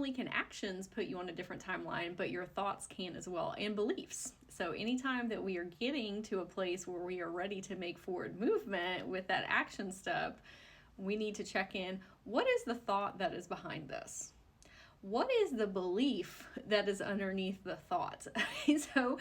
only can actions put you on a different timeline, but your thoughts can as well, and beliefs. So anytime that we are getting to a place where we are ready to make forward movement with that action step, we need to check in, what is the thought that is behind this? What is the belief that is underneath the thought? So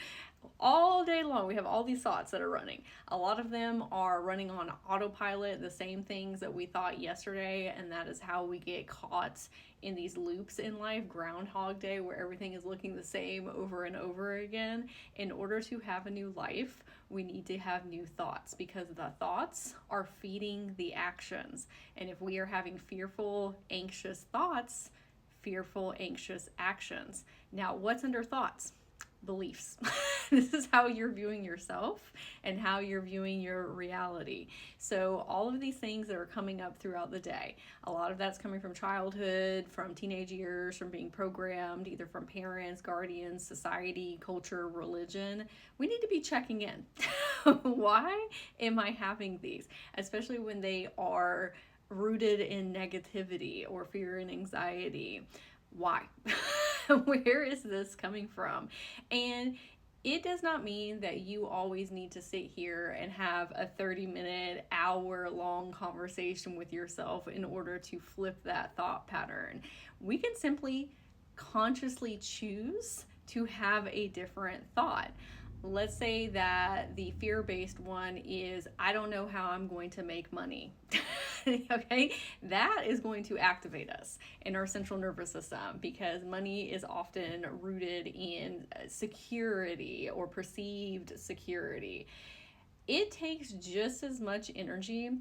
all day long we have all these thoughts that are running. A lot of them are running on autopilot, the same things that we thought yesterday, and that is how we get caught in these loops in life, Groundhog Day, where everything is looking the same over and over again. In order to have a new life, we need to have new thoughts, because the thoughts are feeding the actions. And if we are having fearful, anxious thoughts, fearful, anxious actions. Now, what's under thoughts? Beliefs. This is how you're viewing yourself and how you're viewing your reality. So all of these things that are coming up throughout the day, a lot of that's coming from childhood, from teenage years, from being programmed, either from parents, guardians, society, culture, religion. We need to be checking in. Why am I having these? Especially when they are rooted in negativity or fear and anxiety. Why? Where is this coming from? And it does not mean that you always need to sit here and have a 30-minute, hour-long conversation with yourself in order to flip that thought pattern. We can simply consciously choose to have a different thought. Let's say that the fear-based one is, I don't know how I'm going to make money. Okay, that is going to activate us in our central nervous system, because money is often rooted in security or perceived security. It takes just as much energy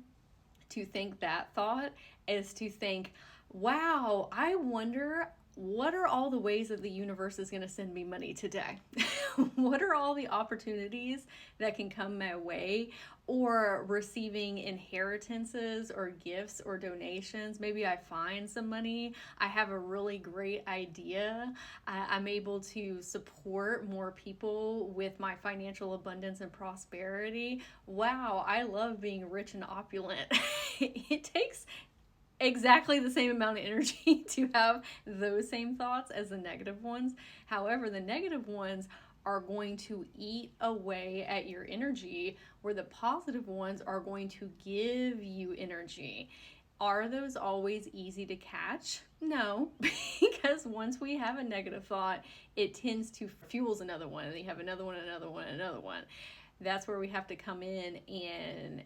to think that thought as to think, wow, I wonder, what are all the ways that the universe is going to send me money today? What are all the opportunities that can come my way? Or receiving inheritances or gifts or donations. Maybe I find some money. I have a really great idea. I'm able to support more people with my financial abundance and prosperity. Wow, I love being rich and opulent. It takes exactly the same amount of energy to have those same thoughts as the negative ones. However, the negative ones are going to eat away at your energy, where the positive ones are going to give you energy. Are those always easy to catch? No, because once we have a negative thought, it tends to fuels another one, and then you have another one, another one, another one. That's where we have to come in and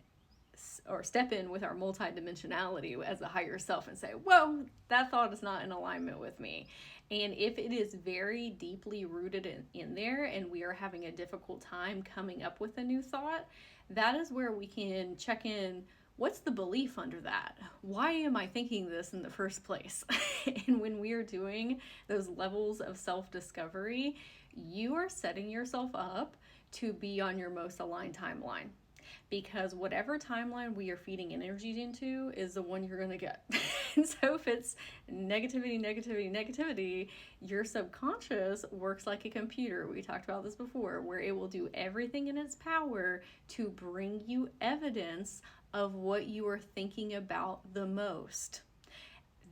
or step in with our multidimensionality as a higher self and say, whoa, that thought is not in alignment with me. And if it is very deeply rooted in there and we are having a difficult time coming up with a new thought, that is where we can check in, what's the belief under that? Why am I thinking this in the first place? And when we are doing those levels of self-discovery, you are setting yourself up to be on your most aligned timeline. Because whatever timeline we are feeding energy into is the one you're going to get. And so if it's negativity, negativity, negativity, your subconscious works like a computer. We talked about this before, where it will do everything in its power to bring you evidence of what you are thinking about the most.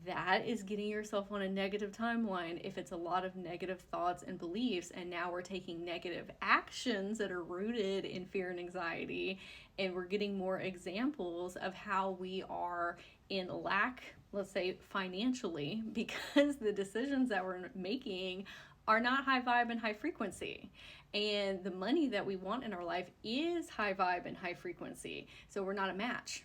That is getting yourself on a negative timeline if it's a lot of negative thoughts and beliefs, and now we're taking negative actions that are rooted in fear and anxiety, and we're getting more examples of how we are in lack, let's say financially, because the decisions that we're making are not high vibe and high frequency. And the money that we want in our life is high vibe and high frequency. So we're not a match.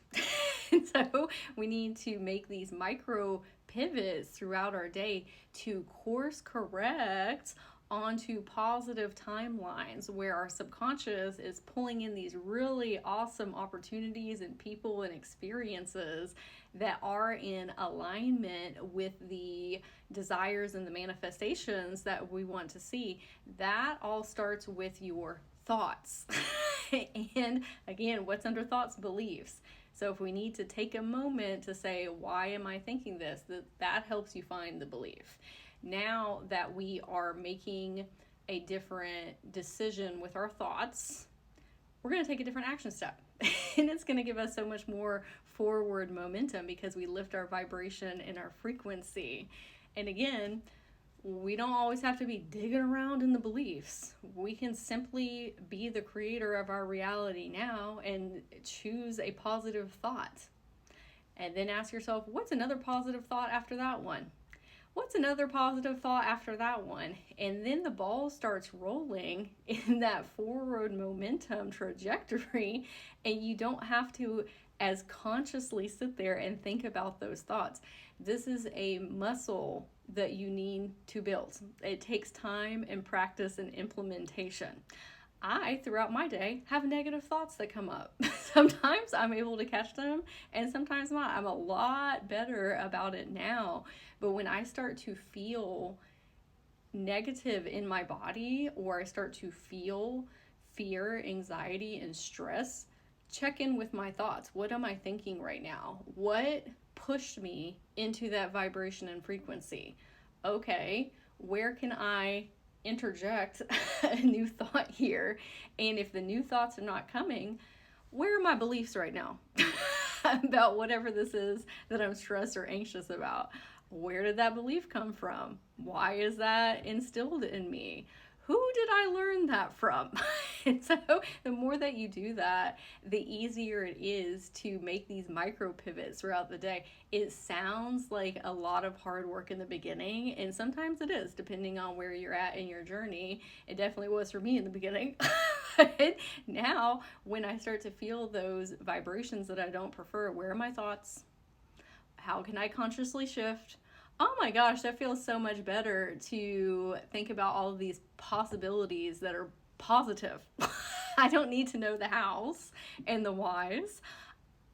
And so we need to make these micro pivots throughout our day to course correct onto positive timelines, where our subconscious is pulling in these really awesome opportunities and people and experiences that are in alignment with the desires and the manifestations that we want to see. That all starts with your thoughts. And again, what's under thoughts? Beliefs. So if we need to take a moment to say, why am I thinking this? That helps you find the belief. Now that we are making a different decision with our thoughts, we're going to take a different action step. And it's going to give us so much more forward momentum because we lift our vibration and our frequency. And again, we don't always have to be digging around in the beliefs. We can simply be the creator of our reality now and choose a positive thought. And then ask yourself, what's another positive thought after that one? What's another positive thought after that one? And then the ball starts rolling in that forward momentum trajectory, and you don't have to as consciously sit there and think about those thoughts. This is a muscle that you need to build. It takes time and practice and implementation. I, throughout my day, have negative thoughts that come up. Sometimes I'm able to catch them, and sometimes not. I'm a lot better about it now. But when I start to feel negative in my body, or I start to feel fear, anxiety, and stress, check in with my thoughts. What am I thinking right now? What pushed me into that vibration and frequency? Okay, where can I interject a new thought here? And if the new thoughts are not coming, where are my beliefs right now about whatever this is that I'm stressed or anxious about? Where did that belief come from? Why is that instilled in me? Who did I learn that from? And so the more that you do that, the easier it is to make these micro pivots throughout the day. It sounds like a lot of hard work in the beginning, and sometimes it is, depending on where you're at in your journey. It definitely was for me in the beginning. But now, when I start to feel those vibrations that I don't prefer, where are my thoughts? How can I consciously shift? Oh my gosh, that feels so much better to think about all of these possibilities that are positive. I don't need to know the hows and the whys.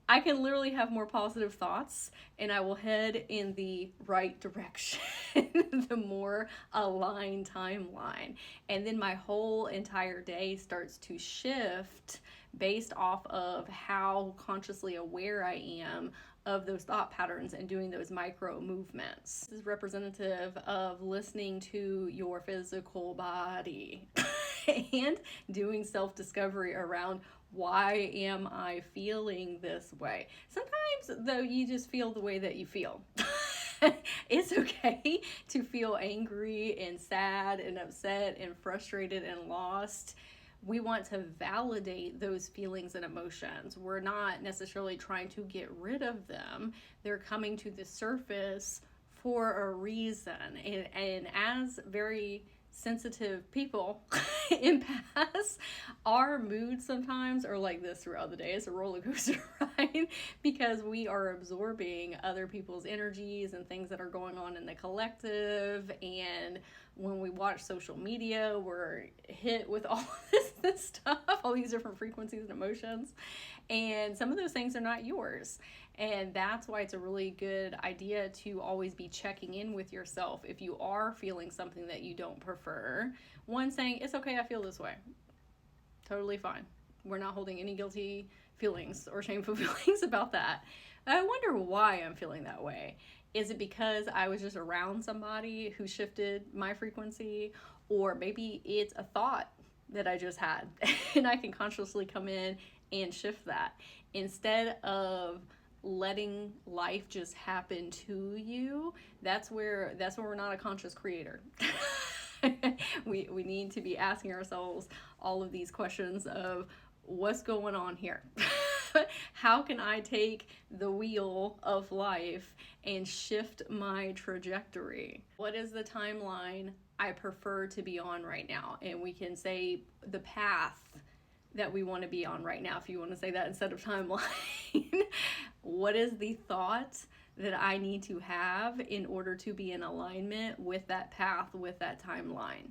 I can literally have more positive thoughts, and I will head in the right direction, the more aligned timeline. And then my whole entire day starts to shift based off of how consciously aware I am of those thought patterns and doing those micro movements. This is representative of listening to your physical body and doing self-discovery around, why am I feeling this way? Sometimes, though, you just feel the way that you feel. It's okay to feel angry and sad and upset and frustrated and lost. We want to validate those feelings and emotions. We're not necessarily trying to get rid of them. They're coming to the surface for a reason. And as very sensitive people, empaths, our moods sometimes are like this throughout the day. It's a roller coaster ride because we are absorbing other people's energies and things that are going on in the collective. And when we watch social media, we're hit with all this stuff, all these different frequencies and emotions. And some of those things are not yours. And that's why it's a really good idea to always be checking in with yourself. If you are feeling something that you don't prefer, one, saying, it's okay, I feel this way. Totally fine. We're not holding any guilty feelings or shameful feelings about that. I wonder why I'm feeling that way. Is it because I was just around somebody who shifted my frequency? Or maybe it's a thought that I just had and I can consciously come in and shift that instead of letting life just happen to you. That's where we're not a conscious creator. We need to be asking ourselves all of these questions of, what's going on here? How can I take the wheel of life and shift my trajectory? What is the timeline I prefer to be on right now? And we can say the path that we want to be on right now, if you want to say that instead of timeline. What is the thought that I need to have in order to be in alignment with that path, with that timeline?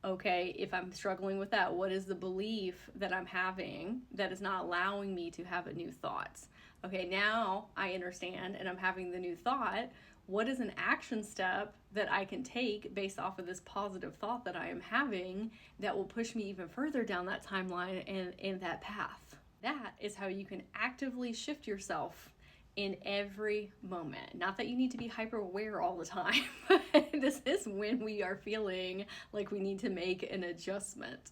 Okay, if I'm struggling with that, what is the belief that I'm having that is not allowing me to have a new thought? Okay, now I understand and I'm having the new thought. What is an action step that I can take based off of this positive thought that I am having that will push me even further down that timeline and in that path? That is how you can actively shift yourself in every moment. Not that you need to be hyper aware all the time. This is when we are feeling like we need to make an adjustment.